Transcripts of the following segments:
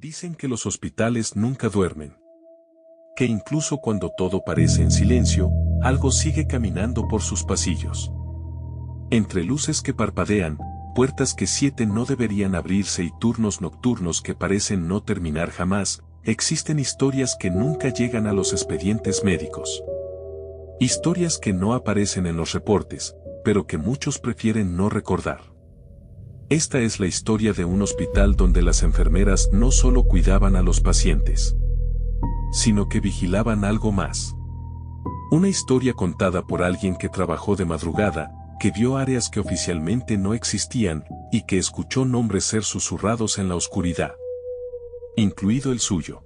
Dicen que los hospitales nunca duermen. Que incluso cuando todo parece en silencio, algo sigue caminando por sus pasillos. Entre luces que parpadean, puertas que no deberían abrirse y turnos nocturnos que parecen no terminar jamás, existen historias que nunca llegan a los expedientes médicos. Historias que no aparecen en los reportes, pero que muchos prefieren no recordar. Esta es la historia de un hospital donde las enfermeras no solo cuidaban a los pacientes, sino que vigilaban algo más. Una historia contada por alguien que trabajó de madrugada, que vio áreas que oficialmente no existían, y que escuchó nombres ser susurrados en la oscuridad, incluido el suyo.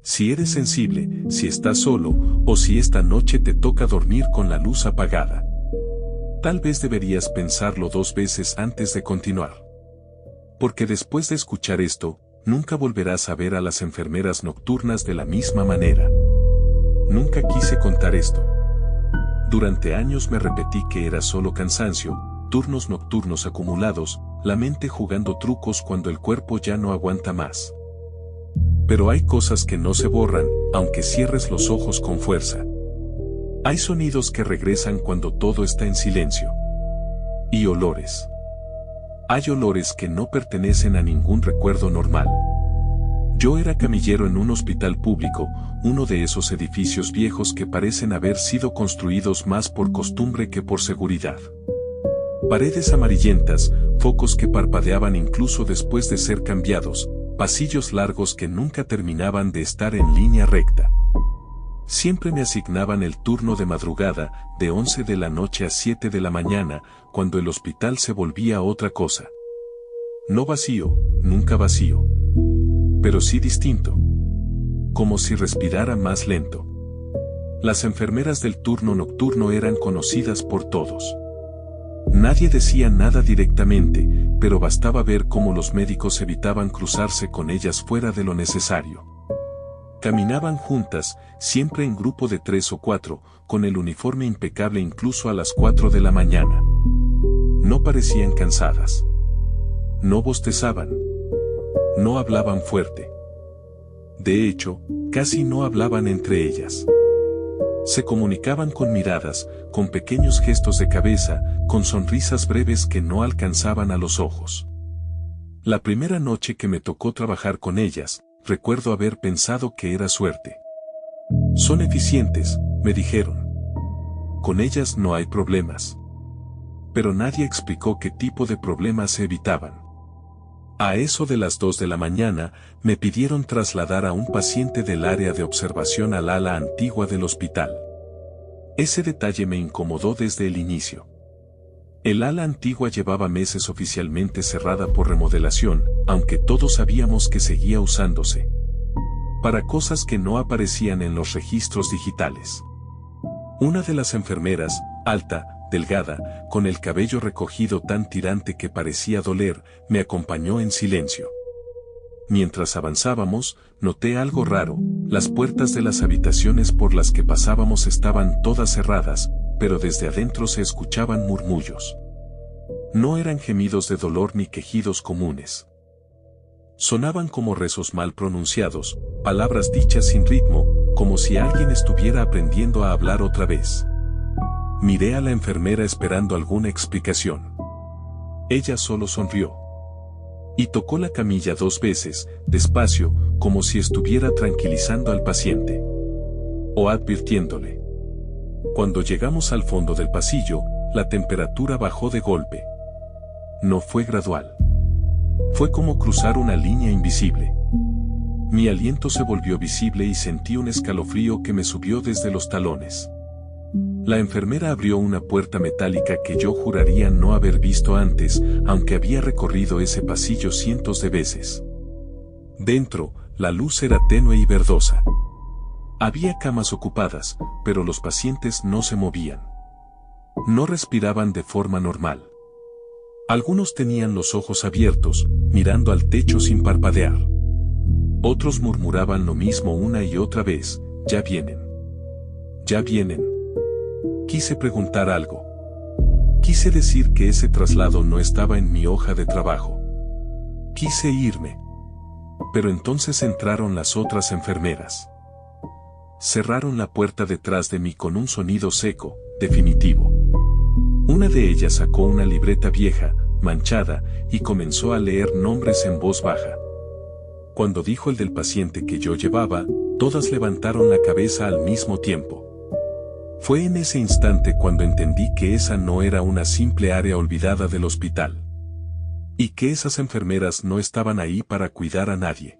Si eres sensible, si estás solo, o si esta noche te toca dormir con la luz apagada, tal vez deberías pensarlo 2 veces antes de continuar. Porque después de escuchar esto, nunca volverás a ver a las enfermeras nocturnas de la misma manera. Nunca quise contar esto. Durante años me repetí que era solo cansancio, turnos nocturnos acumulados, la mente jugando trucos cuando el cuerpo ya no aguanta más. Pero hay cosas que no se borran, aunque cierres los ojos con fuerza. Hay sonidos que regresan cuando todo está en silencio. Y olores. Hay olores que no pertenecen a ningún recuerdo normal. Yo era camillero en un hospital público, uno de esos edificios viejos que parecen haber sido construidos más por costumbre que por seguridad. Paredes amarillentas, focos que parpadeaban incluso después de ser cambiados, pasillos largos que nunca terminaban de estar en línea recta. Siempre me asignaban el turno de madrugada, de 11 de la noche a 7 de la mañana, cuando el hospital se volvía otra cosa. No vacío, nunca vacío. Pero sí distinto. Como si respirara más lento. Las enfermeras del turno nocturno eran conocidas por todos. Nadie decía nada directamente, pero bastaba ver cómo los médicos evitaban cruzarse con ellas fuera de lo necesario. Caminaban juntas, siempre en grupo de 3 o 4, con el uniforme impecable incluso a las 4 de la mañana. No parecían cansadas. No bostezaban. No hablaban fuerte. De hecho, casi no hablaban entre ellas. Se comunicaban con miradas, con pequeños gestos de cabeza, con sonrisas breves que no alcanzaban a los ojos. La primera noche que me tocó trabajar con ellas, recuerdo haber pensado que era suerte. Son eficientes, me dijeron. Con ellas no hay problemas. Pero nadie explicó qué tipo de problemas se evitaban. A eso de las 2 de la mañana, me pidieron trasladar a un paciente del área de observación al ala antigua del hospital. Ese detalle me incomodó desde el inicio. El ala antigua llevaba meses oficialmente cerrada por remodelación, aunque todos sabíamos que seguía usándose. Para cosas que no aparecían en los registros digitales. Una de las enfermeras, alta, delgada, con el cabello recogido tan tirante que parecía doler, me acompañó en silencio. Mientras avanzábamos, noté algo raro, las puertas de las habitaciones por las que pasábamos estaban todas cerradas, pero desde adentro se escuchaban murmullos. No eran gemidos de dolor ni quejidos comunes. Sonaban como rezos mal pronunciados, palabras dichas sin ritmo, como si alguien estuviera aprendiendo a hablar otra vez. Miré a la enfermera esperando alguna explicación. Ella solo sonrió. Y tocó la camilla 2 veces, despacio, como si estuviera tranquilizando al paciente. O advirtiéndole. Cuando llegamos al fondo del pasillo, la temperatura bajó de golpe. No fue gradual. Fue como cruzar una línea invisible. Mi aliento se volvió visible y sentí un escalofrío que me subió desde los talones. La enfermera abrió una puerta metálica que yo juraría no haber visto antes, aunque había recorrido ese pasillo cientos de veces. Dentro, la luz era tenue y verdosa. Había camas ocupadas, pero los pacientes no se movían. No respiraban de forma normal. Algunos tenían los ojos abiertos, mirando al techo sin parpadear. Otros murmuraban lo mismo una y otra vez, ya vienen. Ya vienen. Quise preguntar algo. Quise decir que ese traslado no estaba en mi hoja de trabajo. Quise irme. Pero entonces entraron las otras enfermeras. Cerraron la puerta detrás de mí con un sonido seco, definitivo. Una de ellas sacó una libreta vieja, manchada, y comenzó a leer nombres en voz baja. Cuando dijo el del paciente que yo llevaba, todas levantaron la cabeza al mismo tiempo. Fue en ese instante cuando entendí que esa no era una simple área olvidada del hospital. Y que esas enfermeras no estaban ahí para cuidar a nadie.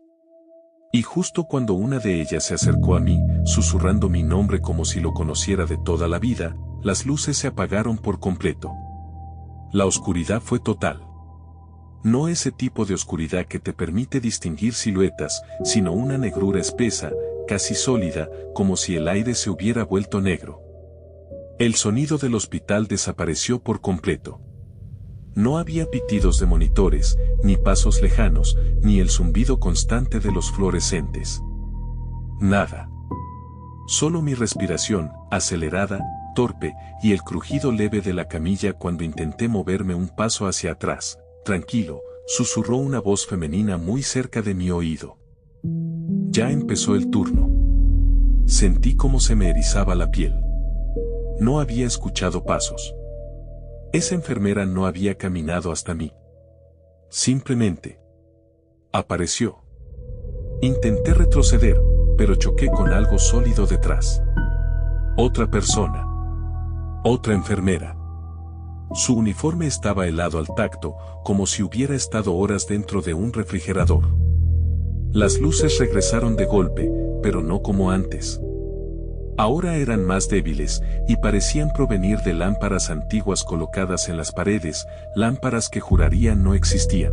Y justo cuando una de ellas se acercó a mí, susurrando mi nombre como si lo conociera de toda la vida, las luces se apagaron por completo. La oscuridad fue total. No ese tipo de oscuridad que te permite distinguir siluetas, sino una negrura espesa, casi sólida, como si el aire se hubiera vuelto negro. El sonido del hospital desapareció por completo. No había pitidos de monitores, ni pasos lejanos, ni el zumbido constante de los fluorescentes. Nada. Solo mi respiración, acelerada, torpe, y el crujido leve de la camilla cuando intenté moverme un paso hacia atrás. Tranquilo, susurró una voz femenina muy cerca de mi oído. Ya empezó el turno. Sentí cómo se me erizaba la piel. No había escuchado pasos. Esa enfermera no había caminado hasta mí. Simplemente apareció. Intenté retroceder, pero choqué con algo sólido detrás. Otra persona. Otra enfermera. Su uniforme estaba helado al tacto, como si hubiera estado horas dentro de un refrigerador. Las luces regresaron de golpe, pero no como antes. Ahora eran más débiles, y parecían provenir de lámparas antiguas colocadas en las paredes, lámparas que juraría no existían.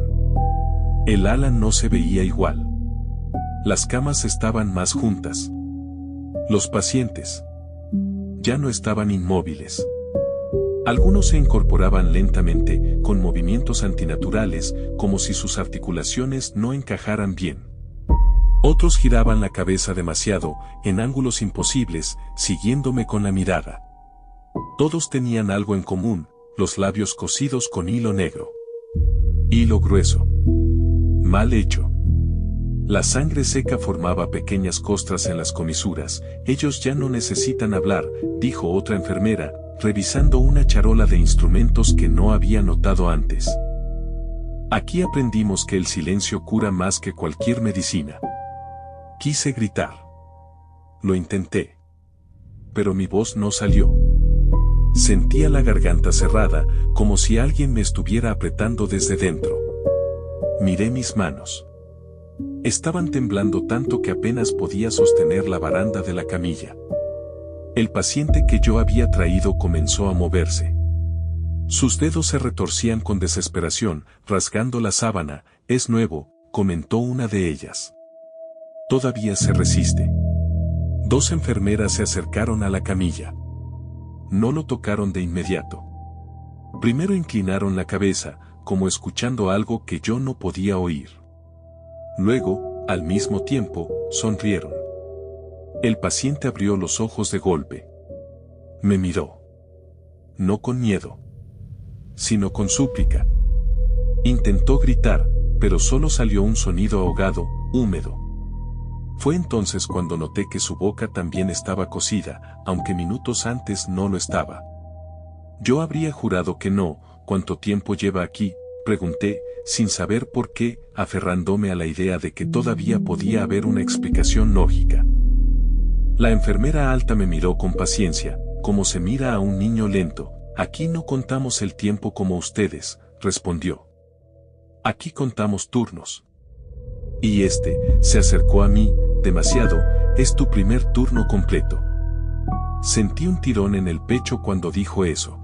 El ala no se veía igual. Las camas estaban más juntas. Los pacientes ya no estaban inmóviles. Algunos se incorporaban lentamente, con movimientos antinaturales, como si sus articulaciones no encajaran bien. Otros giraban la cabeza demasiado, en ángulos imposibles, siguiéndome con la mirada. Todos tenían algo en común, los labios cosidos con hilo negro. Hilo grueso. Mal hecho. La sangre seca formaba pequeñas costras en las comisuras. Ellos ya no necesitan hablar, dijo otra enfermera, revisando una charola de instrumentos que no había notado antes. Aquí aprendimos que el silencio cura más que cualquier medicina. Quise gritar. Lo intenté. Pero mi voz no salió. Sentía la garganta cerrada, como si alguien me estuviera apretando desde dentro. Miré mis manos. Estaban temblando tanto que apenas podía sostener la baranda de la camilla. El paciente que yo había traído comenzó a moverse. Sus dedos se retorcían con desesperación, rasgando la sábana. Es nuevo, comentó una de ellas. Todavía se resiste. Dos enfermeras se acercaron a la camilla. No lo tocaron de inmediato. Primero inclinaron la cabeza, como escuchando algo que yo no podía oír. Luego, al mismo tiempo, sonrieron. El paciente abrió los ojos de golpe. Me miró. No con miedo, sino con súplica. Intentó gritar, pero solo salió un sonido ahogado, húmedo. Fue entonces cuando noté que su boca también estaba cosida, aunque minutos antes no lo estaba. Yo habría jurado que no. ¿Cuánto tiempo lleva aquí?, pregunté, sin saber por qué, aferrándome a la idea de que todavía podía haber una explicación lógica. La enfermera alta me miró con paciencia, como se mira a un niño lento. Aquí no contamos el tiempo como ustedes, respondió. Aquí contamos turnos. Y se acercó a mí, demasiado, es tu primer turno completo. Sentí un tirón en el pecho cuando dijo eso.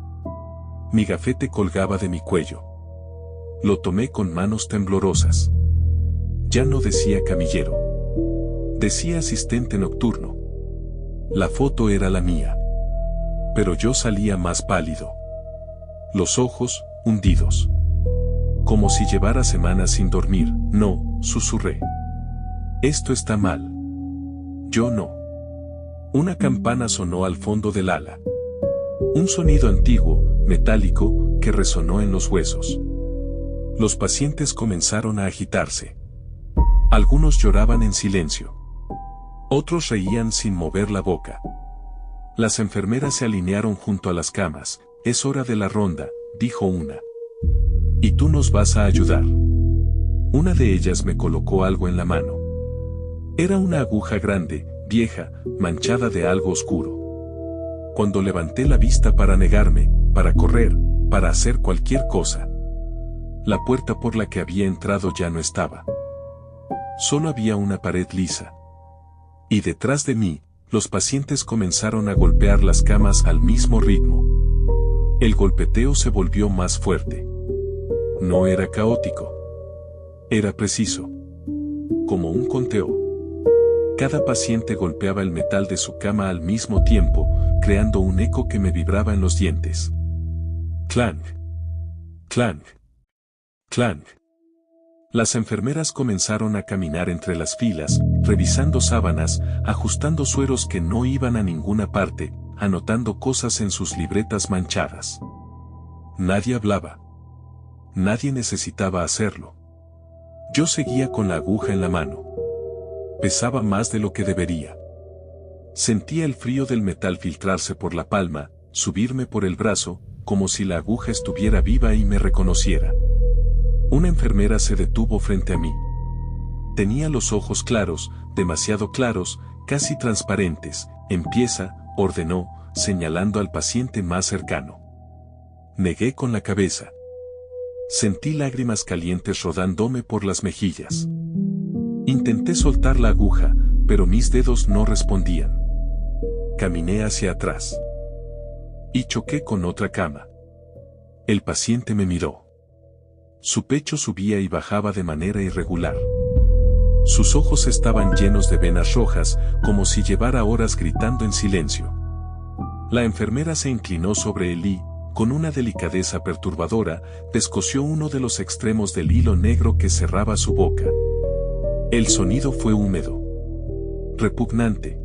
Mi gafete colgaba de mi cuello. Lo tomé con manos temblorosas. Ya no decía camillero. Decía asistente nocturno. La foto era la mía. Pero yo salía más pálido. Los ojos, hundidos. Como si llevara semanas sin dormir. No, susurré. Esto está mal. Yo no. Una campana sonó al fondo del ala. Un sonido antiguo, metálico, que resonó en los huesos. Los pacientes comenzaron a agitarse. Algunos lloraban en silencio. Otros reían sin mover la boca. Las enfermeras se alinearon junto a las camas. Es hora de la ronda, dijo una. ¿Y tú nos vas a ayudar? Una de ellas me colocó algo en la mano. Era una aguja grande, vieja, manchada de algo oscuro. Cuando levanté la vista para negarme, para correr, para hacer cualquier cosa, la puerta por la que había entrado ya no estaba. Solo había una pared lisa. Y detrás de mí, los pacientes comenzaron a golpear las camas al mismo ritmo. El golpeteo se volvió más fuerte. No era caótico. Era preciso. Como un conteo. Cada paciente golpeaba el metal de su cama al mismo tiempo, creando un eco que me vibraba en los dientes. Clang. Clang. Clang. Las enfermeras comenzaron a caminar entre las filas, revisando sábanas, ajustando sueros que no iban a ninguna parte, anotando cosas en sus libretas manchadas. Nadie hablaba. Nadie necesitaba hacerlo. Yo seguía con la aguja en la mano. Pesaba más de lo que debería. Sentía el frío del metal filtrarse por la palma, subirme por el brazo, como si la aguja estuviera viva y me reconociera. Una enfermera se detuvo frente a mí. Tenía los ojos claros, demasiado claros, casi transparentes. Empieza, ordenó, señalando al paciente más cercano. Negué con la cabeza. Sentí lágrimas calientes rodándome por las mejillas. Intenté soltar la aguja, pero mis dedos no respondían. Caminé hacia atrás. Y choqué con otra cama. El paciente me miró. Su pecho subía y bajaba de manera irregular. Sus ojos estaban llenos de venas rojas, como si llevara horas gritando en silencio. La enfermera se inclinó sobre él y, con una delicadeza perturbadora, descosió uno de los extremos del hilo negro que cerraba su boca. El sonido fue húmedo. Repugnante.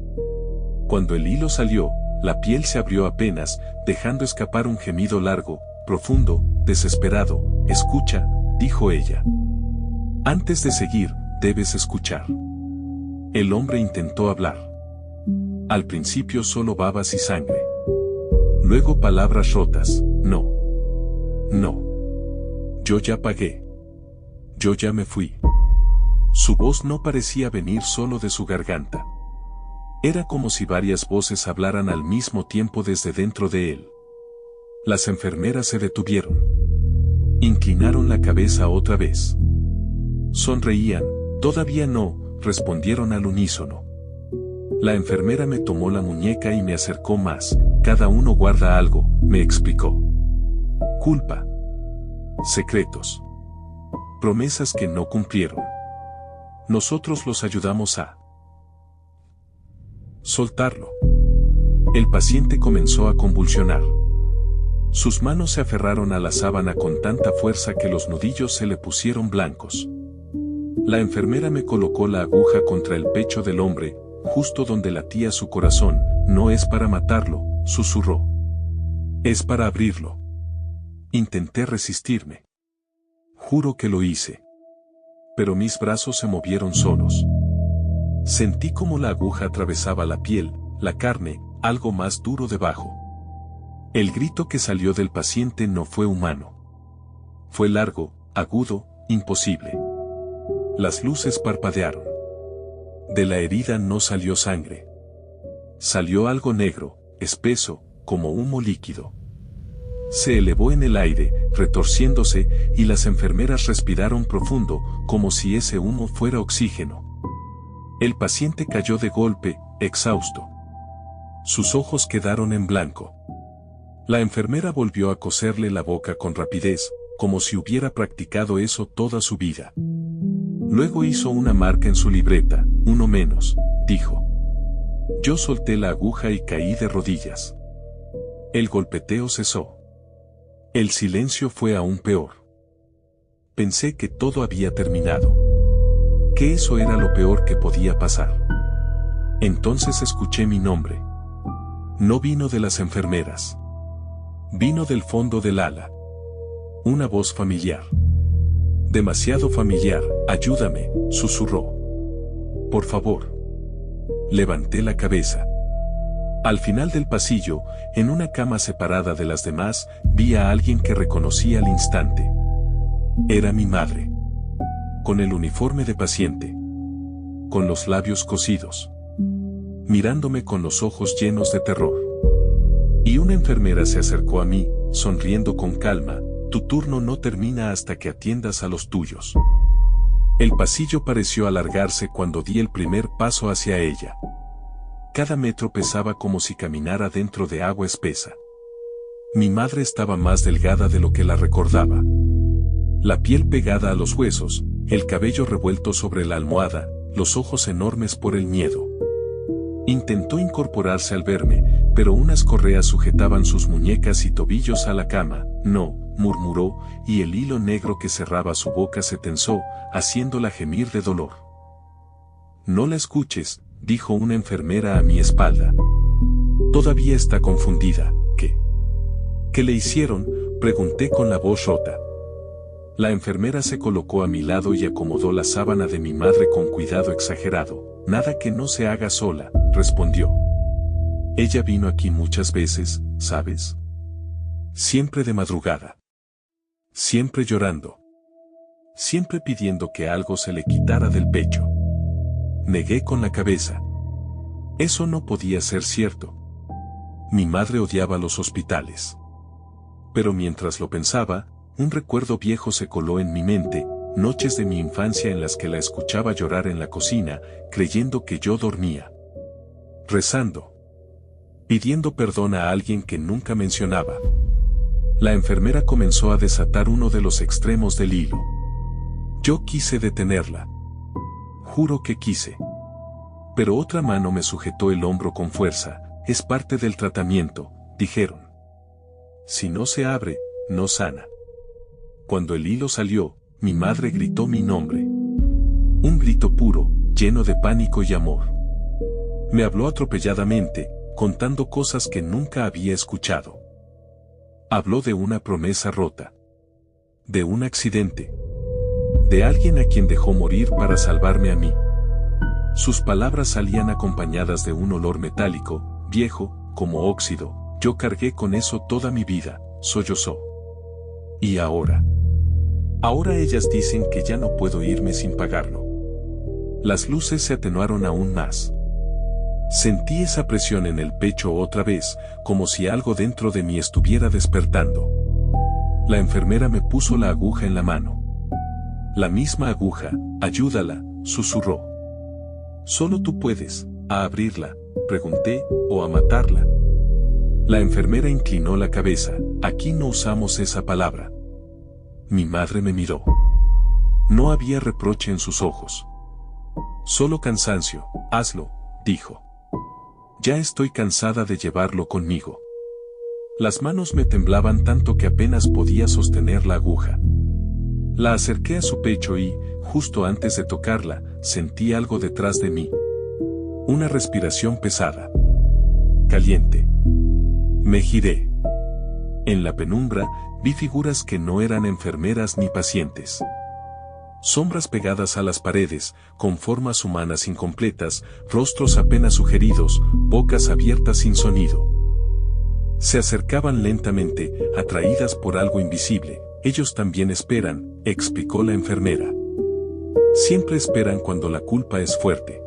Cuando el hilo salió, la piel se abrió apenas, dejando escapar un gemido largo, profundo, desesperado. Escucha, dijo ella. Antes de seguir, debes escuchar. El hombre intentó hablar. Al principio solo babas y sangre. Luego palabras rotas. No. No. Yo ya pagué. Yo ya me fui. Su voz no parecía venir solo de su garganta. Era como si varias voces hablaran al mismo tiempo desde dentro de él. Las enfermeras se detuvieron. Inclinaron la cabeza otra vez. Sonreían. Todavía no, respondieron al unísono. La enfermera me tomó la muñeca y me acercó más. Cada uno guarda algo, me explicó. Culpa. Secretos. Promesas que no cumplieron. Nosotros los ayudamos a soltarlo. El paciente comenzó a convulsionar. Sus manos se aferraron a la sábana con tanta fuerza que los nudillos se le pusieron blancos. La enfermera me colocó la aguja contra el pecho del hombre, justo donde latía su corazón. No es para matarlo, susurró. Es para abrirlo. Intenté resistirme. Juro que lo hice. Pero mis brazos se movieron solos. Sentí como la aguja atravesaba la piel, la carne, algo más duro debajo. El grito que salió del paciente no fue humano. Fue largo, agudo, imposible. Las luces parpadearon. De la herida no salió sangre. Salió algo negro, espeso, como humo líquido. Se elevó en el aire, retorciéndose, y las enfermeras respiraron profundo, como si ese humo fuera oxígeno. El paciente cayó de golpe, exhausto. Sus ojos quedaron en blanco. La enfermera volvió a coserle la boca con rapidez, como si hubiera practicado eso toda su vida. Luego hizo una marca en su libreta. Uno menos, dijo. Yo solté la aguja y caí de rodillas. El golpeteo cesó. El silencio fue aún peor. Pensé que todo había terminado. Que eso era lo peor que podía pasar. Entonces escuché mi nombre. No vino de las Demasiado familiar, ayúdame, susurró. Por favor. Levanté la cabeza. Al final del pasillo, en una cama separada de las demás, vi a alguien que reconocí al instante. Era mi madre. Con el uniforme de paciente. Con los labios cosidos. Mirándome con los ojos llenos de terror. Y una enfermera se acercó a mí, sonriendo con calma: tu turno no termina hasta que atiendas a los tuyos. El pasillo pareció alargarse cuando di el primer paso hacia ella. Cada metro pesaba como si caminara dentro de agua espesa. Mi madre estaba más delgada de lo que la recordaba. La piel pegada a los huesos, el cabello revuelto sobre la almohada, los ojos enormes por el miedo. Intentó incorporarse al verme, pero unas correas sujetaban sus muñecas y tobillos a la cama. No, murmuró, y el hilo negro que cerraba su boca se tensó, haciéndola gemir de dolor. No la escuches, dijo una enfermera a mi espalda. Todavía está confundida. ¿Qué? ¿Qué le hicieron?, pregunté con la voz rota. La enfermera se colocó a mi lado y acomodó la sábana de mi madre con cuidado exagerado. Nada que no se haga sola, respondió. Ella vino aquí muchas veces, ¿sabes? Siempre de madrugada. Siempre llorando. Siempre pidiendo que algo se le quitara del pecho. Negué con la cabeza. Eso no podía ser cierto. Mi madre odiaba los hospitales. Pero mientras lo pensaba, un recuerdo viejo se coló en mi mente, noches de mi infancia en las que la escuchaba llorar en la cocina, creyendo que yo dormía. Rezando. Pidiendo perdón a alguien que nunca mencionaba. La enfermera comenzó a desatar uno de los extremos del hilo. Yo quise detenerla. Juro que quise. Pero otra mano me sujetó el hombro con fuerza. Es parte del tratamiento, dijeron. Si no se abre, no sana. Cuando el hilo salió, mi madre gritó mi nombre. Un grito puro, lleno de pánico y amor. Me habló atropelladamente, contando cosas que nunca había escuchado. Habló de una promesa rota. De un accidente. De alguien a quien dejó morir para salvarme a mí. Sus palabras salían acompañadas de un olor metálico, viejo, como óxido. Yo cargué con eso toda mi vida, sollozó. ¿Y ahora? Ahora ellas dicen que ya no puedo irme sin pagarlo. Las luces se atenuaron aún más. Sentí esa presión en el pecho otra vez, como si algo dentro de mí estuviera despertando. La enfermera me puso la aguja en la mano. La misma aguja, ayúdala, susurró. Solo tú puedes, ¿a abrirla?, pregunté, o a matarla. La enfermera inclinó la cabeza. Aquí no usamos esa palabra. Mi madre me miró. No había reproche en sus ojos. Solo cansancio. Hazlo, dijo. Ya estoy cansada de llevarlo conmigo. Las manos me temblaban tanto que apenas podía sostener la aguja. La acerqué a su pecho y, justo antes de tocarla, sentí algo detrás de mí. Una respiración pesada. Caliente. Me giré. En la penumbra, vi figuras que no eran enfermeras ni pacientes. Sombras pegadas a las paredes, con formas humanas incompletas, rostros apenas sugeridos, bocas abiertas sin sonido. Se acercaban lentamente, atraídas por algo invisible. Ellos también esperan, explicó la enfermera. Siempre esperan cuando la culpa es fuerte.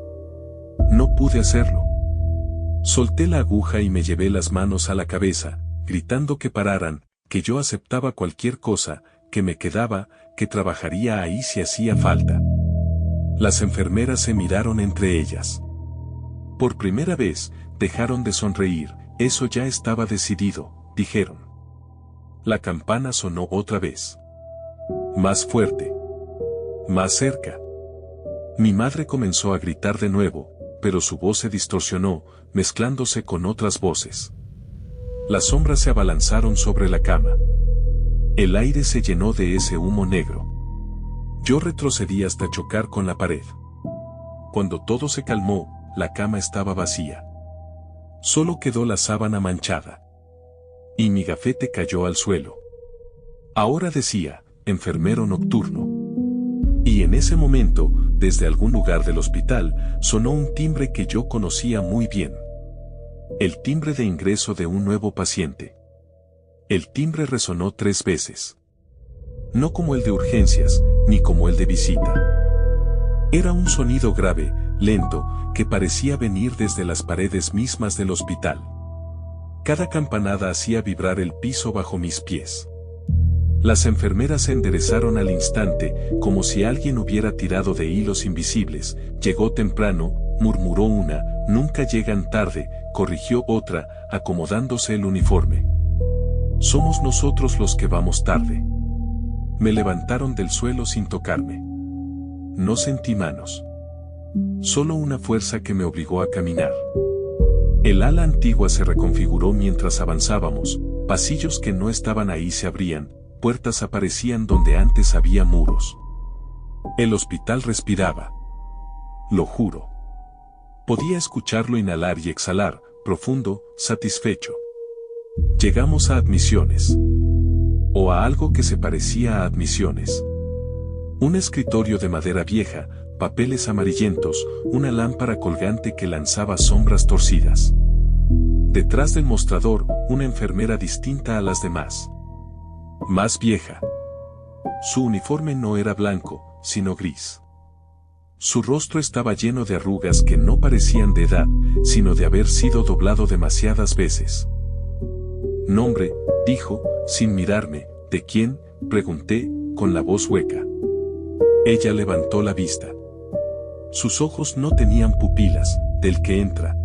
No pude hacerlo. Solté la aguja y me llevé las manos a la cabeza, gritando que pararan, que yo aceptaba cualquier cosa, que me quedaba, que trabajaría ahí si hacía falta. Las enfermeras se miraron entre ellas. Por primera vez, dejaron de sonreír. Eso ya estaba decidido, dijeron. La campana sonó otra vez. Más fuerte. Más cerca. Mi madre comenzó a gritar de nuevo, pero su voz se distorsionó, mezclándose con otras voces. Las sombras se abalanzaron sobre la cama. El aire se llenó de ese humo negro. Yo retrocedí hasta chocar con la pared. Cuando todo se calmó, la cama estaba vacía. Solo quedó la sábana manchada. Y mi gafete cayó al suelo. Ahora decía, enfermero nocturno. Y en ese momento, desde algún lugar del hospital, sonó un timbre que yo conocía muy bien. El timbre de ingreso de un nuevo paciente. El timbre resonó 3 veces. No como el de urgencias, ni como el de visita. Era un sonido grave, lento, que parecía venir desde las paredes mismas del hospital. Cada campanada hacía vibrar el piso bajo mis pies. Las enfermeras se enderezaron al instante, como si alguien hubiera tirado de hilos invisibles. Llegó temprano, murmuró una, nunca llegan tarde, corrigió otra, acomodándose el uniforme. Somos nosotros los que vamos tarde. Me levantaron del suelo sin tocarme. No sentí manos. Solo una fuerza que me obligó a caminar. El ala antigua se reconfiguró mientras avanzábamos, pasillos que no estaban ahí se abrían, puertas aparecían donde antes había muros. El hospital respiraba. Lo juro. Podía escucharlo inhalar y exhalar, profundo, satisfecho. Llegamos a admisiones. O a algo que se parecía a admisiones. Un escritorio de madera vieja, papeles amarillentos, una lámpara colgante que lanzaba sombras torcidas. Detrás del mostrador, una enfermera distinta a las demás. Más vieja. Su uniforme no era blanco, sino gris. Su rostro estaba lleno de arrugas que no parecían de edad, sino de haber sido doblado demasiadas veces. Nombre, dijo, sin mirarme. ¿De quién?, pregunté, con la voz hueca. Ella levantó la vista. Sus ojos no tenían pupilas, del que entra.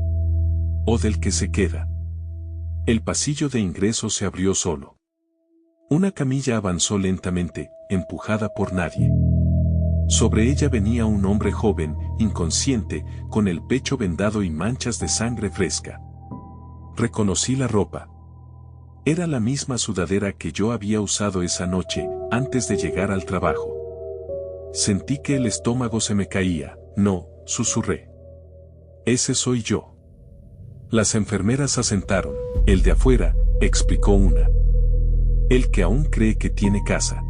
O del que se queda. El pasillo de ingreso se abrió solo. Una camilla avanzó lentamente, empujada por nadie. Sobre ella venía un hombre joven, inconsciente, con el pecho vendado y manchas de sangre fresca. Reconocí la ropa. Era la misma sudadera que yo había usado esa noche, antes de llegar al trabajo. Sentí que el estómago se me caía. No, susurré. Ese soy yo. Las enfermeras asentaron. El de afuera, explicó una. El que aún cree que tiene casa.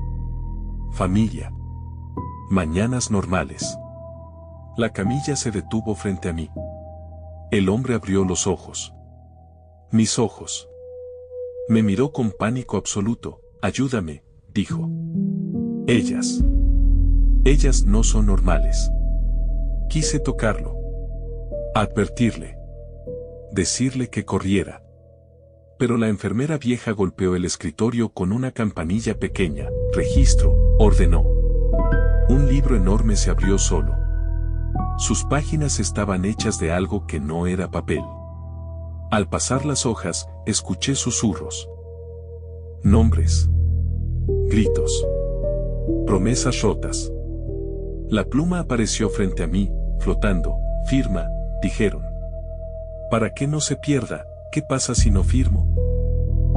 Familia. Mañanas normales. La camilla se detuvo frente a mí. El hombre abrió los ojos. Mis ojos. Me miró con pánico absoluto. Ayúdame, dijo. Ellas no son normales. Quise tocarlo. Advertirle. Decirle que corriera. Pero la enfermera vieja golpeó el escritorio con una campanilla pequeña. Registro, ordenó. Un libro enorme se abrió solo. Sus páginas estaban hechas de algo que no era papel. Al pasar las hojas, escuché susurros. Nombres. Gritos. Promesas rotas. La pluma apareció frente a mí, flotando. Firma, dijeron. Para que no se pierda, ¿qué pasa si no firmo?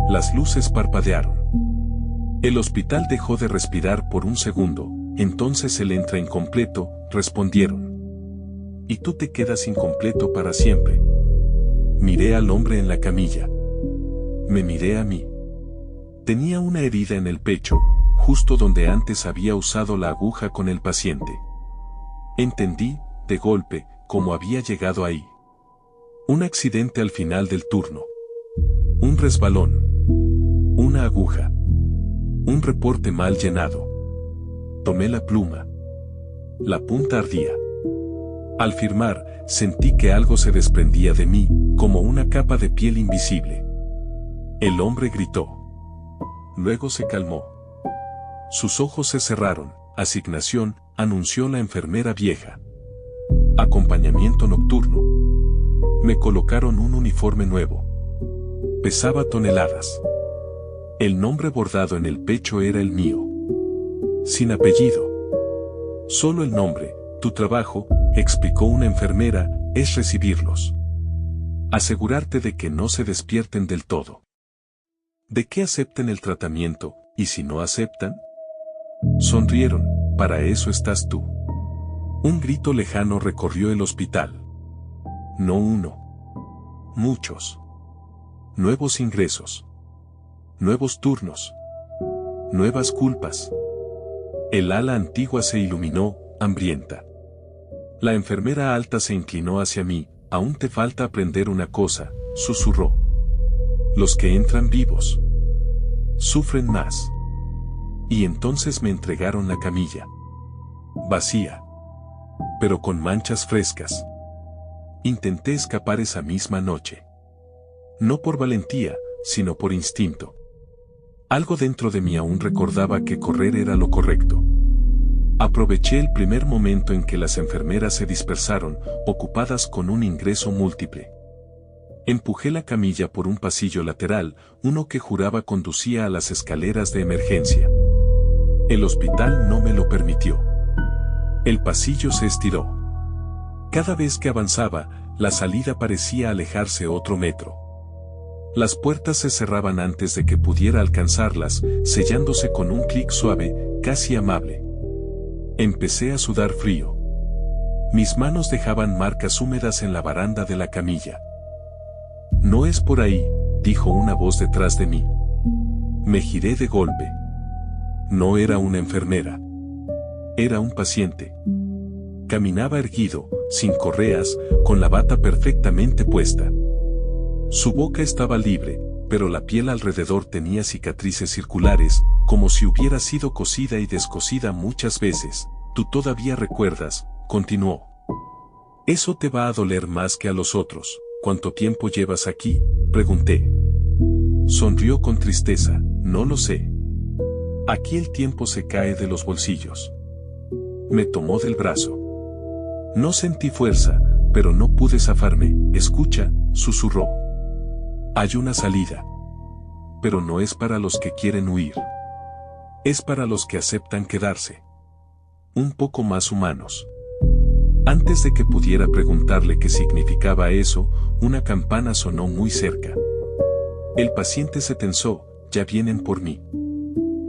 Las luces parpadearon. El hospital dejó de respirar por un segundo, entonces él entra incompleto, respondieron. Y tú te quedas incompleto para siempre. Miré al hombre en la camilla. Me miré a mí. Tenía una herida en el pecho, justo donde antes había usado la aguja con el paciente. Entendí, de golpe, cómo había llegado ahí. Un accidente al final del turno. Un resbalón. Una aguja. Un reporte mal llenado. Tomé la pluma. La punta ardía. Al firmar, sentí que algo se desprendía de mí, como una capa de piel invisible. El hombre gritó. Luego se calmó. Sus ojos se cerraron. Asignación, anunció la enfermera vieja. Acompañamiento nocturno. Me colocaron un uniforme nuevo. Pesaba toneladas. El nombre bordado en el pecho era el mío. Sin apellido. Solo el nombre. Tu trabajo, explicó una enfermera, es recibirlos. Asegurarte de que no se despierten del todo. De que acepten el tratamiento, y si no aceptan. Sonrieron, para eso estás tú. Un grito lejano recorrió el hospital. No uno. Muchos. Nuevos ingresos. Nuevos turnos. Nuevas culpas. El ala antigua se iluminó, hambrienta. La enfermera alta se inclinó hacia mí. Aún te falta aprender una cosa, susurró. Los que entran vivos sufren más. Y entonces me entregaron la camilla. Vacía, pero con manchas frescas. Intenté escapar esa misma noche. No por valentía, sino por instinto. Algo dentro de mí aún recordaba que correr era lo correcto. Aproveché el primer momento en que las enfermeras se dispersaron, ocupadas con un ingreso múltiple. Empujé la camilla por un pasillo lateral, uno que juraba conducía a las escaleras de emergencia. El hospital no me lo permitió. El pasillo se estiró. Cada vez que avanzaba, la salida parecía alejarse otro metro. Las puertas se cerraban antes de que pudiera alcanzarlas, sellándose con un clic suave, casi amable. Empecé a sudar frío. Mis manos dejaban marcas húmedas en la baranda de la camilla. No es por ahí, dijo una voz detrás de mí. Me giré de golpe. No era una enfermera. Era un paciente. Caminaba erguido, sin correas, con la bata perfectamente puesta. Su boca estaba libre, pero la piel alrededor tenía cicatrices circulares, como si hubiera sido cosida y descosida muchas veces. Tú todavía recuerdas, continuó. Eso te va a doler más que a los otros. ¿Cuánto tiempo llevas aquí?, pregunté. Sonrió con tristeza. No lo sé. Aquí el tiempo se cae de los bolsillos. Me tomó del brazo. No sentí fuerza, pero no pude zafarme. Escucha, susurró. Hay una salida. Pero no es para los que quieren huir. Es para los que aceptan quedarse. Un poco más humanos. Antes de que pudiera preguntarle qué significaba eso, una campana sonó muy cerca. El paciente se tensó. Ya vienen por mí.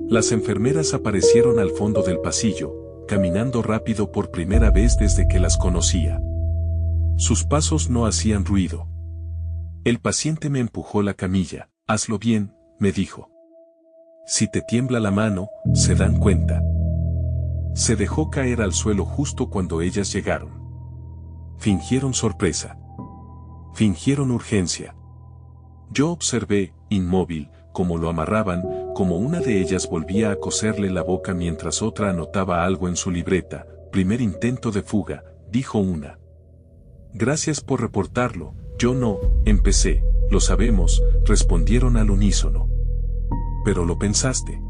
Las enfermeras aparecieron al fondo del pasillo, caminando rápido por primera vez desde que las conocía. Sus pasos no hacían ruido. El paciente me empujó la camilla. Hazlo bien, me dijo. Si te tiembla la mano, se dan cuenta. Se dejó caer al suelo justo cuando ellas llegaron. Fingieron sorpresa. Fingieron urgencia. Yo observé, inmóvil, cómo lo amarraban, como una de ellas volvía a coserle la boca mientras otra anotaba algo en su libreta. Primer intento de fuga, dijo una. Gracias por reportarlo. Yo no, empecé. Lo sabemos, respondieron al unísono. Pero lo pensaste.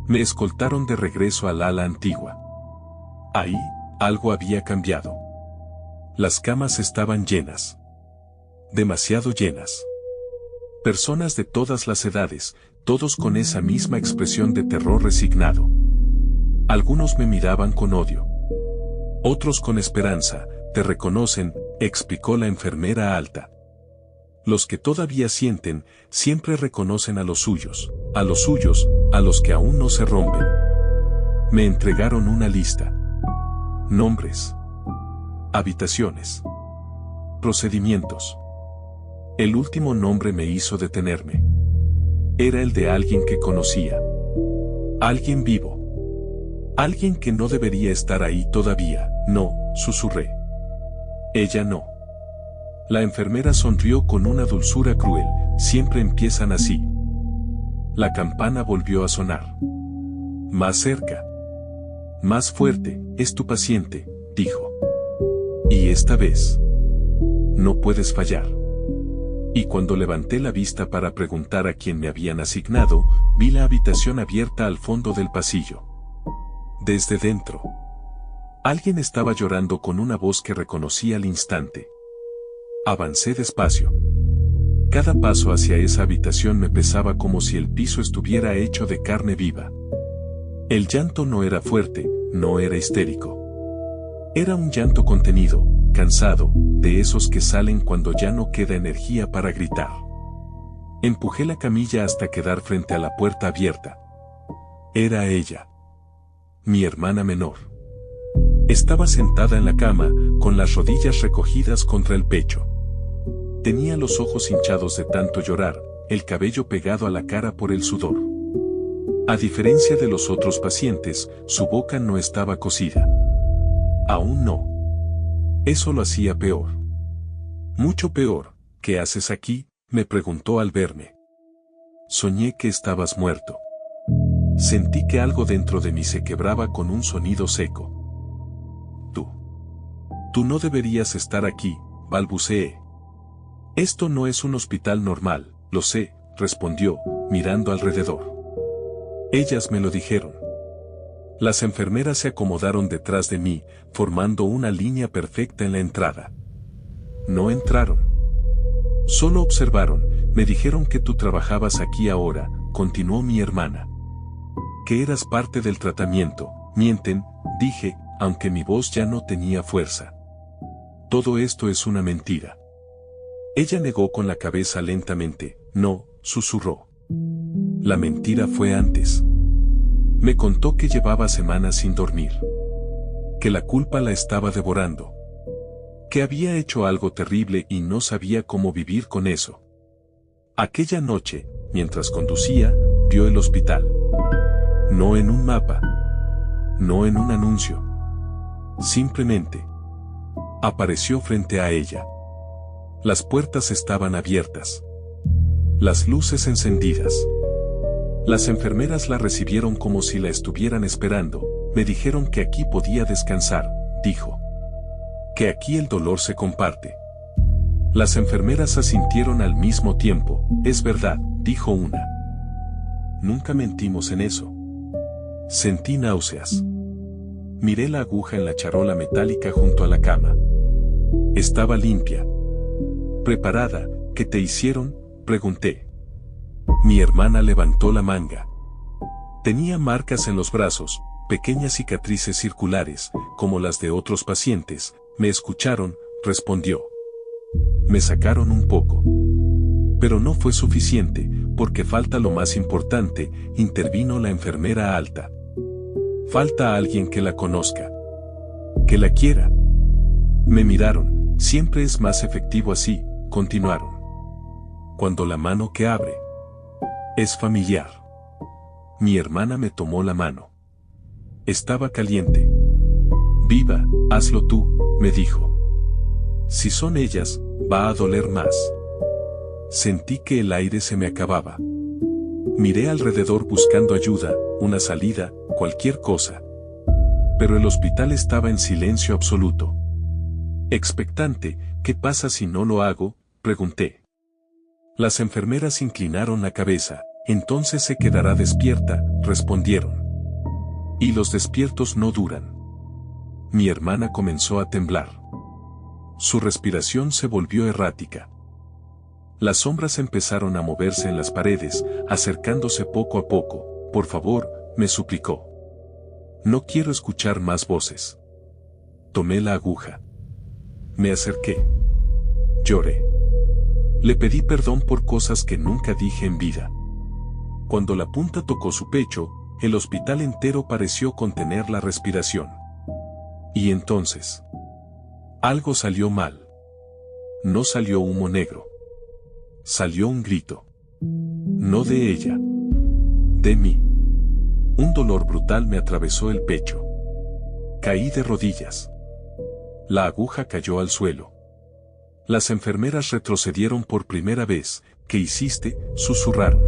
Me escoltaron de regreso al ala antigua. Ahí, algo había cambiado. Las camas estaban llenas. Demasiado llenas. Personas de todas las edades, todos con esa misma expresión de terror resignado. Algunos me miraban con odio. Otros con esperanza. Te reconocen, explicó la enfermera alta. Los que todavía sienten, siempre reconocen a los suyos, a los que aún no se rompen. Me entregaron una lista. Nombres. Habitaciones. Procedimientos. El último nombre me hizo detenerme. Era el de alguien que conocía. Alguien vivo. Alguien que no debería estar ahí todavía. No, susurré. Ella no. La enfermera sonrió con una dulzura cruel. Siempre empiezan así. La campana volvió a sonar. Más cerca. Más fuerte. Es tu paciente, dijo. Y esta vez. No puedes fallar. Y cuando levanté la vista para preguntar a quién me habían asignado, vi la habitación abierta al fondo del pasillo. Desde dentro. Alguien estaba llorando con una voz que reconocí al instante. Avancé despacio. Cada paso hacia esa habitación me pesaba como si el piso estuviera hecho de carne viva. El llanto no era fuerte, no era histérico. Era un llanto contenido, cansado, de esos que salen cuando ya no queda energía para gritar. Empujé la camilla hasta quedar frente a la puerta abierta. Era ella. Mi hermana menor. Estaba sentada en la cama, con las rodillas recogidas contra el pecho. Tenía los ojos hinchados de tanto llorar, el cabello pegado a la cara por el sudor. A diferencia de los otros pacientes, su boca no estaba cosida. Aún no. Eso lo hacía peor. Mucho peor. ¿Qué haces aquí?, me preguntó al verme. Soñé que estabas muerto. Sentí que algo dentro de mí se quebraba con un sonido seco. Tú no deberías estar aquí, balbuceé. Esto no es un hospital normal, lo sé, respondió, mirando alrededor. Ellas me lo dijeron. Las enfermeras se acomodaron detrás de mí, formando una línea perfecta en la entrada. No entraron. Solo observaron, me dijeron que tú trabajabas aquí ahora, continuó mi hermana. Que eras parte del tratamiento, mienten, dije, aunque mi voz ya no tenía fuerza. Todo esto es una mentira. Ella negó con la cabeza lentamente, no, susurró. La mentira fue antes. Me contó que llevaba semanas sin dormir. Que la culpa la estaba devorando. Que había hecho algo terrible y no sabía cómo vivir con eso. Aquella noche, mientras conducía, vio el hospital. No en un mapa. No en un anuncio. Simplemente apareció frente a ella. Las puertas estaban abiertas. Las luces encendidas. Las enfermeras la recibieron como si la estuvieran esperando. Me dijeron que aquí podía descansar, dijo. Que aquí el dolor se comparte. Las enfermeras asintieron al mismo tiempo. Es verdad, dijo una. Nunca mentimos en eso. Sentí náuseas. Miré la aguja en la charola metálica junto a la cama. Estaba limpia. ¿Preparada? ¿Qué te hicieron?, pregunté. Mi hermana levantó la manga. Tenía marcas en los brazos, pequeñas cicatrices circulares, como las de otros pacientes. Me escucharon, respondió. Me sacaron un poco. Pero no fue suficiente, porque falta lo más importante, intervino la enfermera alta. Falta alguien que la conozca. Que la quiera. Me miraron, siempre es más efectivo así, continuaron. Cuando la mano que abre es familiar. Mi hermana me tomó la mano. Estaba caliente. Viva, hazlo tú, me dijo. Si son ellas, va a doler más. Sentí que el aire se me acababa. Miré alrededor buscando ayuda, una salida, cualquier cosa. Pero el hospital estaba en silencio absoluto. Expectante, ¿qué pasa si no lo hago?, pregunté. Las enfermeras inclinaron la cabeza. Entonces se quedará despierta, respondieron. Y los despiertos no duran. Mi hermana comenzó a temblar. Su respiración se volvió errática. Las sombras empezaron a moverse en las paredes, acercándose poco a poco. Por favor, me suplicó. No quiero escuchar más voces. Tomé la aguja. Me acerqué. Lloré. Le pedí perdón por cosas que nunca dije en vida. Cuando la punta tocó su pecho, el hospital entero pareció contener la respiración. Y entonces, algo salió mal. No salió humo negro. Salió un grito. No de ella. De mí. Un dolor brutal me atravesó el pecho. Caí de rodillas. La aguja cayó al suelo. Las enfermeras retrocedieron por primera vez. ¿Qué hiciste?, susurraron.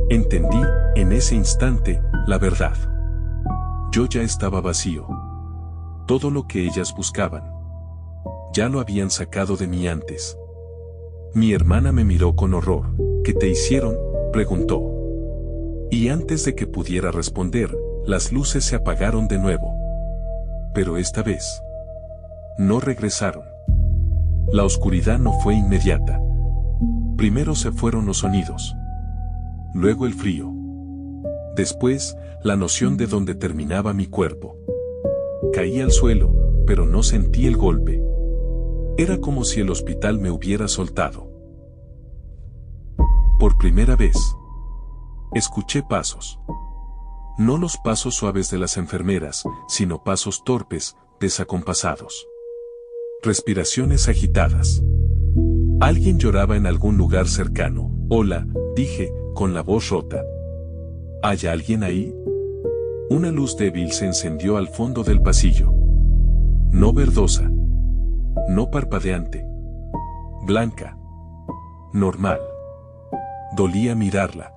Entendí, en ese instante, la verdad. Yo ya estaba vacío. Todo lo que ellas buscaban. Ya lo habían sacado de mí antes. Mi hermana me miró con horror. ¿Qué te hicieron?, preguntó. Y antes de que pudiera responder, las luces se apagaron de nuevo. Pero esta vez, no regresaron. La oscuridad no fue inmediata. Primero se fueron los sonidos. Luego el frío. Después, la noción de dónde terminaba mi cuerpo. Caí al suelo, pero no sentí el golpe. Era como si el hospital me hubiera soltado. Por primera vez, escuché pasos. No los pasos suaves de las enfermeras, sino pasos torpes, desacompasados. Respiraciones agitadas. Alguien lloraba en algún lugar cercano. Hola, dije, con la voz rota. ¿Hay alguien ahí? Una luz débil se encendió al fondo del pasillo. No verdosa. No parpadeante. Blanca. Normal. Dolía mirarla.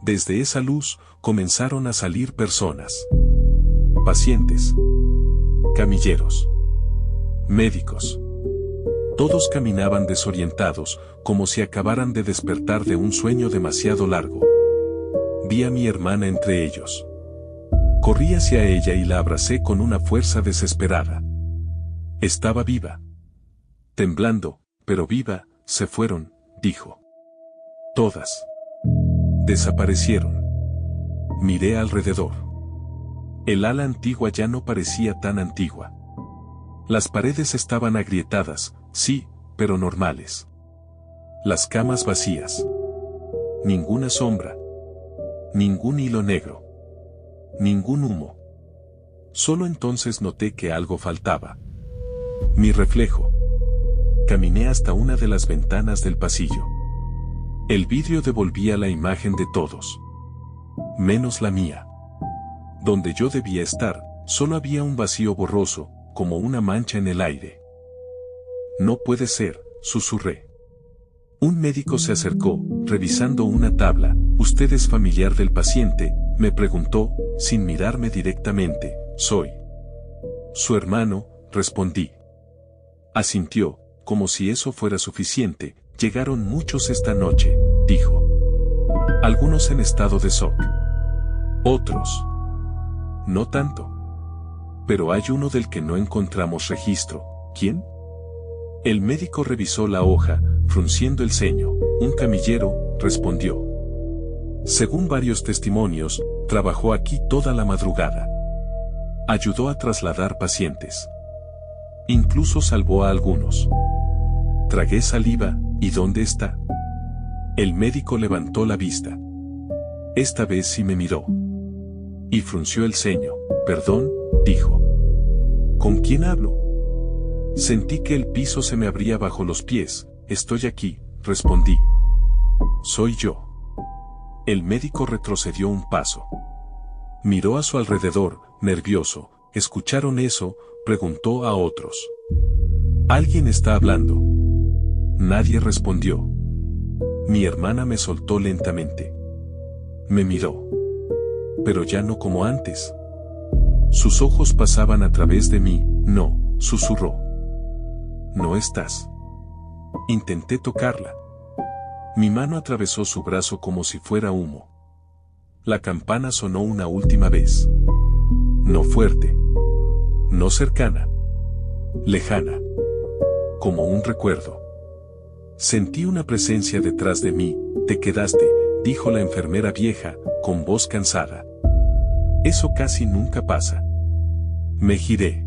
Desde esa luz comenzaron a salir personas. Pacientes. Camilleros. Médicos. Todos caminaban desorientados, como si acabaran de despertar de un sueño demasiado largo. Vi a mi hermana entre ellos. Corrí hacia ella y la abracé con una fuerza desesperada. Estaba viva. Temblando, pero viva, se fueron, dijo. Todas. Desaparecieron. Miré alrededor. El ala antigua ya no parecía tan antigua. Las paredes estaban agrietadas, sí, pero normales. Las camas vacías. Ninguna sombra. Ningún hilo negro. Ningún humo. Solo entonces noté que algo faltaba. Mi reflejo. Caminé hasta una de las ventanas del pasillo. El vidrio devolvía la imagen de todos. Menos la mía. Donde yo debía estar, solo había un vacío borroso, como una mancha en el aire. No puede ser, susurré. Un médico se acercó, revisando una tabla. ¿Usted es familiar del paciente?, me preguntó, sin mirarme directamente. Soy su hermano, respondí. Asintió, como si eso fuera suficiente. Llegaron muchos esta noche, dijo. Algunos en estado de shock. Otros. No tanto. Pero hay uno del que no encontramos registro. ¿Quién? El médico revisó la hoja, frunciendo el ceño. Un camillero, respondió. Según varios testimonios, trabajó aquí toda la madrugada. Ayudó a trasladar pacientes. Incluso salvó a algunos. Tragué saliva. ¿Y dónde está? El médico levantó la vista. Esta vez sí me miró. Y frunció el ceño. Perdón, dijo. ¿Con quién hablo? Sentí que el piso se me abría bajo los pies. Estoy aquí, respondí. Soy yo. El médico retrocedió un paso. Miró a su alrededor, nervioso. ¿Escucharon eso?, preguntó a otros. ¿Alguien está hablando? Nadie respondió. Mi hermana me soltó lentamente. Me miró. Pero ya no como antes. Sus ojos pasaban a través de mí. No, susurró. No estás. Intenté tocarla. Mi mano atravesó su brazo como si fuera humo. La campana sonó una última vez. No fuerte. No cercana. Lejana. Como un recuerdo. Sentí una presencia detrás de mí. Te quedaste, dijo la enfermera vieja, con voz cansada. Eso casi nunca pasa. Me giré.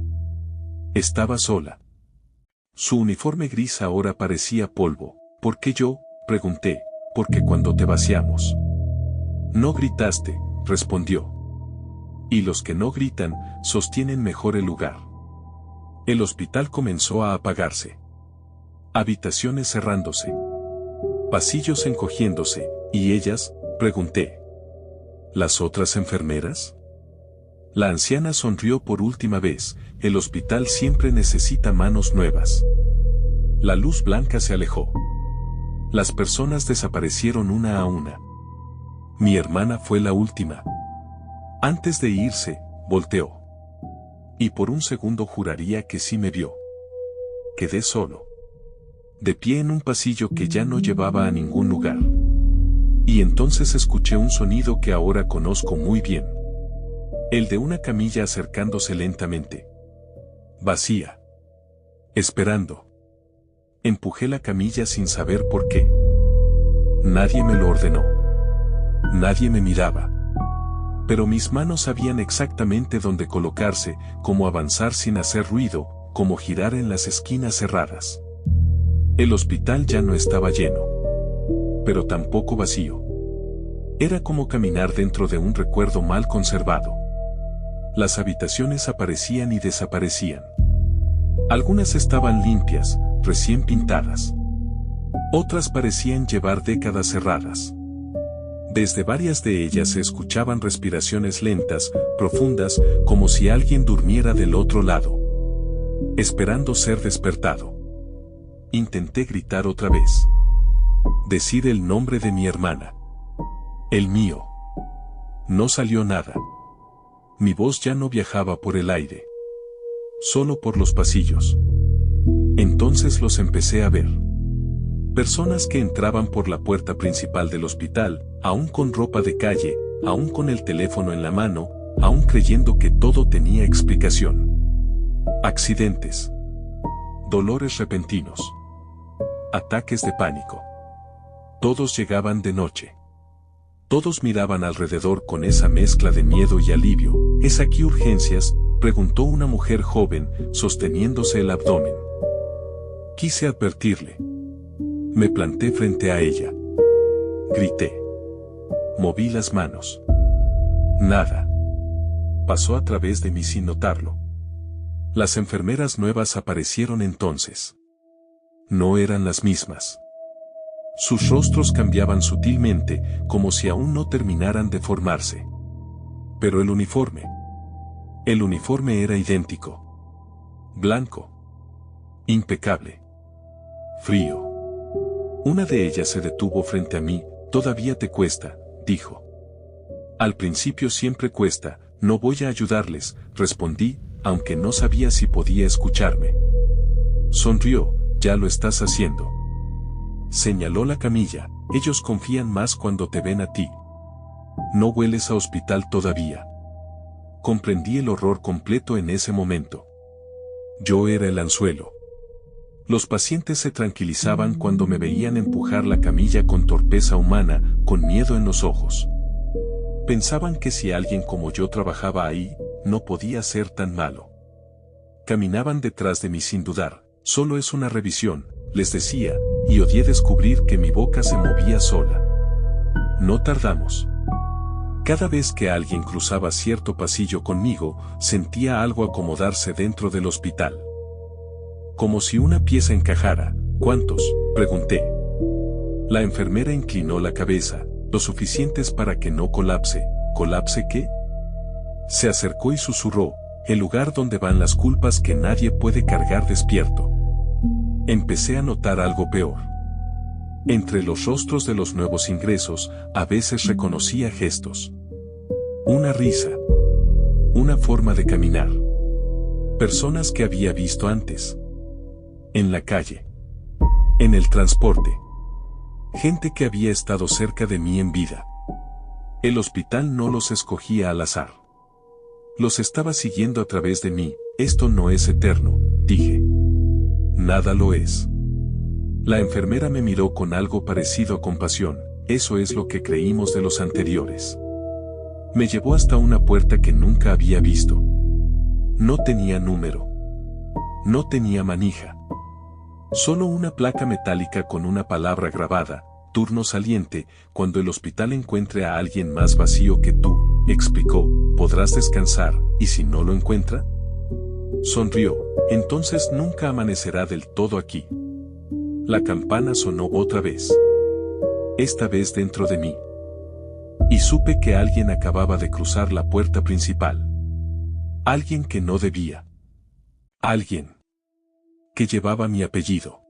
Estaba sola. Su uniforme gris ahora parecía polvo. ¿Por qué yo?, pregunté. Porque cuando te vaciamos. No gritaste, respondió. Y los que no gritan, sostienen mejor el lugar. El hospital comenzó a apagarse. Habitaciones cerrándose. Pasillos encogiéndose. ¿Y ellas?, pregunté. ¿Las otras enfermeras? La anciana sonrió por última vez. El hospital siempre necesita manos nuevas. La luz blanca se alejó. Las personas desaparecieron una a una. Mi hermana fue la última. Antes de irse, volteó. Y por un segundo juraría que sí me vio. Quedé solo. De pie en un pasillo que ya no llevaba a ningún lugar. Y entonces escuché un sonido que ahora conozco muy bien. El de una camilla acercándose lentamente. Vacía. Esperando. Empujé la camilla sin saber por qué. Nadie me lo ordenó. Nadie me miraba. Pero mis manos sabían exactamente dónde colocarse, cómo avanzar sin hacer ruido, cómo girar en las esquinas cerradas. El hospital ya no estaba lleno. Pero tampoco vacío. Era como caminar dentro de un recuerdo mal conservado. Las habitaciones aparecían y desaparecían. Algunas estaban limpias, recién pintadas. Otras parecían llevar décadas cerradas. Desde varias de ellas se escuchaban respiraciones lentas, profundas, como si alguien durmiera del otro lado, esperando ser despertado. Intenté gritar otra vez. Decir el nombre de mi hermana. El mío. No salió nada. Mi voz ya no viajaba por el aire, solo por los pasillos. Entonces los empecé a ver. Personas que entraban por la puerta principal del hospital, aún con ropa de calle, aún con el teléfono en la mano, aún creyendo que todo tenía explicación. Accidentes. Dolores repentinos. Ataques de pánico. Todos llegaban de noche. Todos miraban alrededor con esa mezcla de miedo y alivio. ¿Es aquí urgencias?, preguntó una mujer joven, sosteniéndose el abdomen. Quise advertirle. Me planté frente a ella. Grité. Moví las manos. Nada. Pasó a través de mí sin notarlo. Las enfermeras nuevas aparecieron entonces. No eran las mismas. Sus rostros cambiaban sutilmente, como si aún no terminaran de formarse. Pero el uniforme era idéntico. Blanco. Impecable. Frío. Una de ellas se detuvo frente a mí. Todavía te cuesta, dijo. Al principio siempre cuesta, no voy a ayudarles, respondí, aunque no sabía si podía escucharme. Sonrió, ya lo estás haciendo. Señaló la camilla, ellos confían más cuando te ven a ti. No hueles a hospital todavía. Comprendí el horror completo en ese momento. Yo era el anzuelo. Los pacientes se tranquilizaban cuando me veían empujar la camilla con torpeza humana, con miedo en los ojos. Pensaban que si alguien como yo trabajaba ahí, no podía ser tan malo. Caminaban detrás de mí sin dudar. Solo es una revisión, les decía, y odié descubrir que mi boca se movía sola. No tardamos. Cada vez que alguien cruzaba cierto pasillo conmigo, sentía algo acomodarse dentro del hospital. Como si una pieza encajara. ¿Cuántos?, pregunté. La enfermera inclinó la cabeza, lo suficientes para que no colapse. ¿Colapse qué? Se acercó y susurró, el lugar donde van las culpas que nadie puede cargar despierto. Empecé a notar algo peor. Entre los rostros de los nuevos ingresos, a veces reconocía gestos. Una risa. Una forma de caminar. Personas que había visto antes. En la calle. En el transporte. Gente que había estado cerca de mí en vida. El hospital no los escogía al azar. Los estaba siguiendo a través de mí. Esto no es eterno, dije. Nada lo es. La enfermera me miró con algo parecido a compasión. Eso es lo que creímos de los anteriores. Me llevó hasta una puerta que nunca había visto. No tenía número. No tenía manija. Solo una placa metálica con una palabra grabada, turno saliente, cuando el hospital encuentre a alguien más vacío que tú, explicó, podrás descansar, ¿y si no lo encuentra? Sonrió, entonces nunca amanecerá del todo aquí. La campana sonó otra vez. Esta vez dentro de mí. Y supe que alguien acababa de cruzar la puerta principal. Alguien que no debía. Alguien que llevaba mi apellido.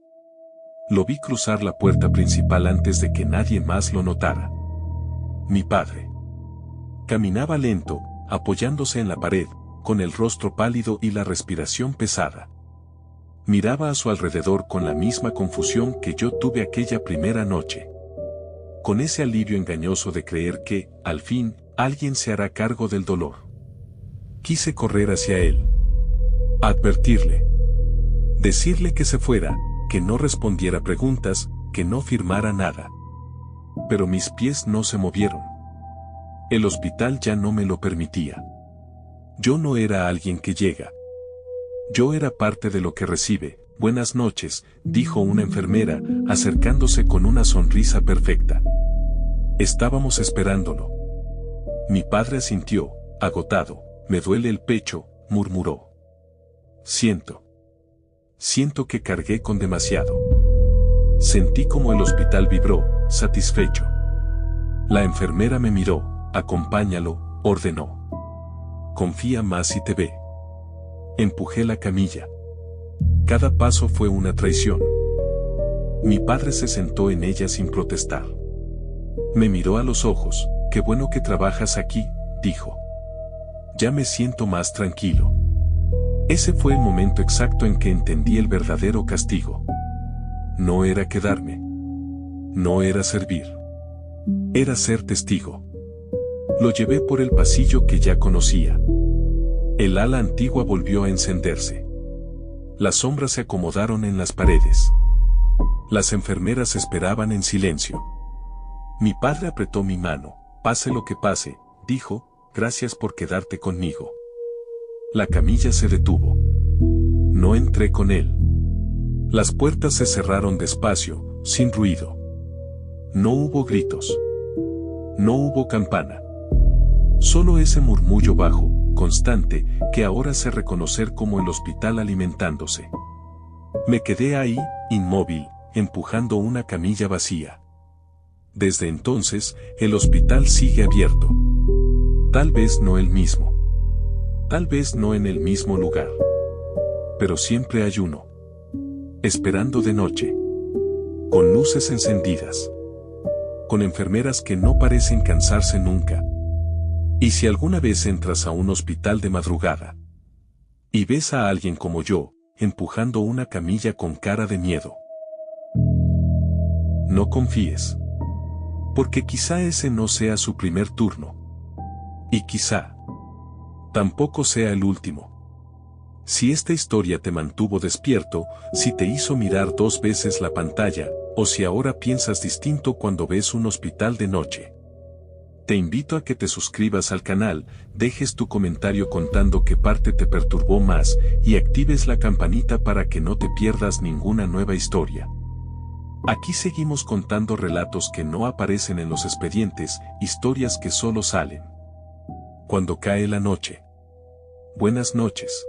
Lo vi cruzar la puerta principal antes de que nadie más lo notara. Mi padre. Caminaba lento, apoyándose en la pared, con el rostro pálido y la respiración pesada. Miraba a su alrededor con la misma confusión que yo tuve aquella primera noche. Con ese alivio engañoso de creer que, al fin, alguien se hará cargo del dolor. Quise correr hacia él. Advertirle. Decirle que se fuera, que no respondiera preguntas, que no firmara nada. Pero mis pies no se movieron. El hospital ya no me lo permitía. Yo no era alguien que llega. Yo era parte de lo que recibe. Buenas noches, dijo una enfermera, acercándose con una sonrisa perfecta. Estábamos esperándolo. Mi padre asintió, agotado. Me duele el pecho, murmuró. Siento que cargué con demasiado. Sentí como el hospital vibró, satisfecho. La enfermera me miró. Acompáñalo, ordenó. Confía más si te ve. Empujé la camilla. Cada paso fue una traición. Mi padre se sentó en ella sin protestar. Me miró a los ojos. Qué bueno que trabajas aquí, dijo. Ya me siento más tranquilo. Ese fue el momento exacto en que entendí el verdadero castigo. No era quedarme. No era servir. Era ser testigo. Lo llevé por el pasillo que ya conocía. El ala antigua volvió a encenderse. Las sombras se acomodaron en las paredes. Las enfermeras esperaban en silencio. Mi padre apretó mi mano. Pase lo que pase, dijo, gracias por quedarte conmigo. La camilla se detuvo. No entré con él. Las puertas se cerraron despacio, sin ruido. No hubo gritos. No hubo campana. Solo ese murmullo bajo, constante, que ahora sé reconocer como el hospital alimentándose. Me quedé ahí, inmóvil, empujando una camilla vacía. Desde entonces, el hospital sigue abierto. Tal vez no el mismo. Tal vez no en el mismo lugar. Pero siempre hay uno. Esperando de noche. Con luces encendidas. Con enfermeras que no parecen cansarse nunca. Y si alguna vez entras a un hospital de madrugada y ves a alguien como yo, empujando una camilla con cara de miedo, no confíes. Porque quizá ese no sea su primer turno. Y quizá tampoco sea el último. Si esta historia te mantuvo despierto, si te hizo mirar 2 veces la pantalla, o si ahora piensas distinto cuando ves un hospital de noche, te invito a que te suscribas al canal, dejes tu comentario contando qué parte te perturbó más y actives la campanita para que no te pierdas ninguna nueva historia. Aquí seguimos contando relatos que no aparecen en los expedientes, historias que solo salen cuando cae la noche. Buenas noches.